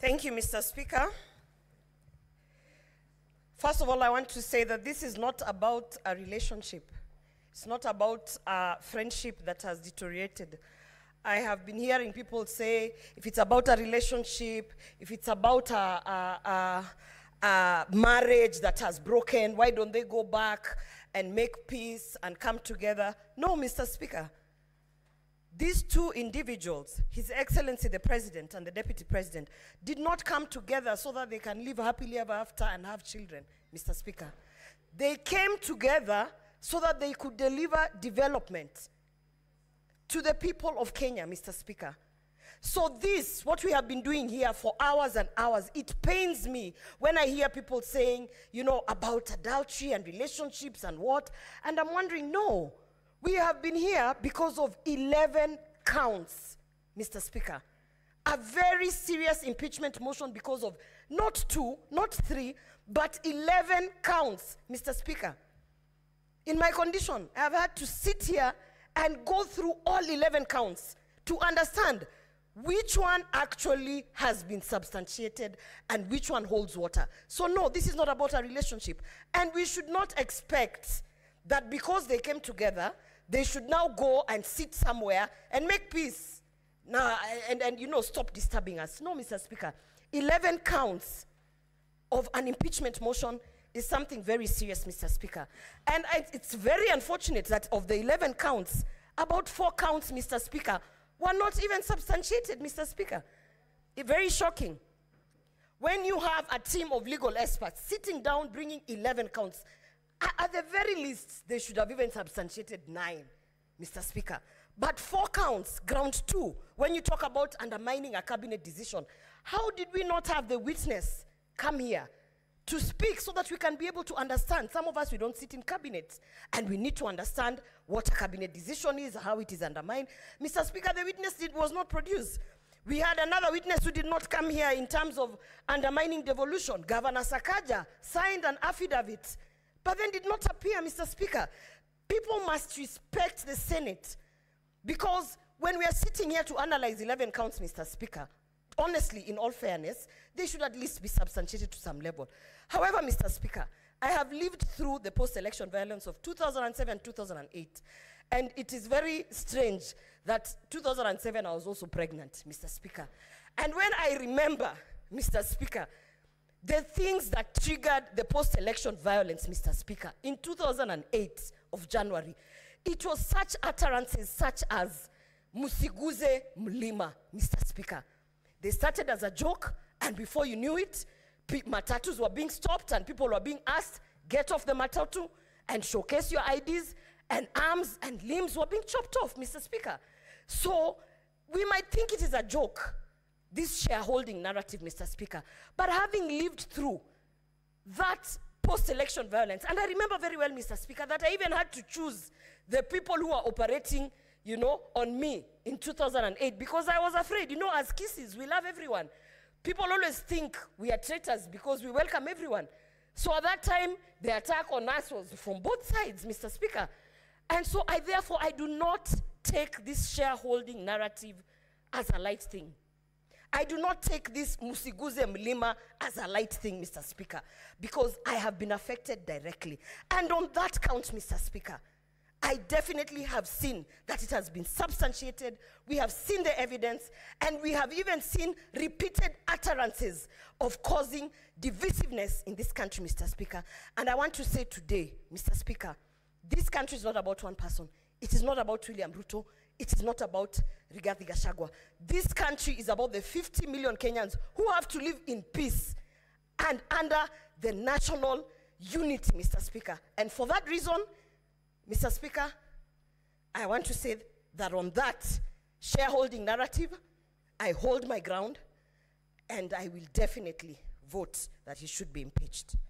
Thank you, Mr. Speaker. First of all, I want to say that this is not about a relationship. It's not about a friendship that has deteriorated. I have been hearing people say, if it's about a relationship, if it's about a marriage that has broken, why don't they go back and make peace and come together? No, Mr. Speaker. These two individuals, His Excellency the President and the Deputy President, did not come together so that they can live happily ever after and have children, Mr. Speaker. They came together so that they could deliver development to the people of Kenya, Mr. Speaker. So this, what we have been doing here for hours and hours, it pains me when I hear people saying, you know, about adultery and relationships and what, and I'm wondering, no. We have been here because of 11 counts, Mr. Speaker. A very serious impeachment motion because of not 2, not 3, but 11 counts, Mr. Speaker. In my condition, I have had to sit here and go through all 11 counts to understand which one actually has been substantiated and which one holds water. So no, this is not about a relationship. And we should not expect that because they came together, they should now go and sit somewhere and make peace. Now, and you know, stop disturbing us. No, Mr. Speaker. 11 counts of an impeachment motion is something very serious, Mr. Speaker. And it's very unfortunate that of the 11 counts, about 4 counts, Mr. Speaker, were not even substantiated, Mr. Speaker. Very shocking. When you have a team of legal experts sitting down bringing 11 counts, at the very least, they should have even substantiated 9, Mr. Speaker. But 4 counts, ground 2, when you talk about undermining a cabinet decision, how did we not have the witness come here to speak so that we can be able to understand? Some of us, we don't sit in cabinets, and we need to understand what a cabinet decision is, how it is undermined. Mr. Speaker, the witness was not produced. We had another witness who did not come here in terms of undermining devolution. Governor Sakaja signed an affidavit, but then did not appear, Mr. Speaker. People must respect the Senate, because when we are sitting here to analyze 11 counts, Mr. Speaker, honestly, in all fairness, they should at least be substantiated to some level. However, Mr. Speaker, I have lived through the post-election violence of 2007, 2008, and it is very strange that 2007 I was also pregnant, Mr. Speaker. And when I remember, Mr. Speaker, the things that triggered the post-election violence, Mr. Speaker, in 2008 of January, it was such utterances such as Musiguze Mlima, Mr. Speaker. They started as a joke, and before you knew it, matatus were being stopped and people were being asked, get off the matatu and showcase your IDs, and arms and limbs were being chopped off, Mr. Speaker. So we might think it is a joke, this shareholding narrative, Mr. Speaker. But having lived through that post-election violence, and I remember very well, Mr. Speaker, that I even had to choose the people who are operating, you know, on me in 2008, because I was afraid, you know, as Kisses, we love everyone. People always think we are traitors because we welcome everyone. So at that time, the attack on us was from both sides, Mr. Speaker. And so therefore, I do not take this shareholding narrative as a light thing. I do not take this Musiguze Mlima as a light thing, Mr. Speaker, because I have been affected directly. And on that count, Mr. Speaker, I definitely have seen that it has been substantiated. We have seen the evidence, and we have even seen repeated utterances of causing divisiveness in this country, Mr. Speaker. And I want to say today, Mr. Speaker, this country is not about one person. It is not about William Ruto. It is not about Rigathi Gachagua. This country is about the 50 million Kenyans who have to live in peace and under the national unity, Mr. Speaker. And for that reason, Mr. Speaker, I want to say that on that shareholding narrative, I hold my ground, and I will definitely vote that he should be impeached.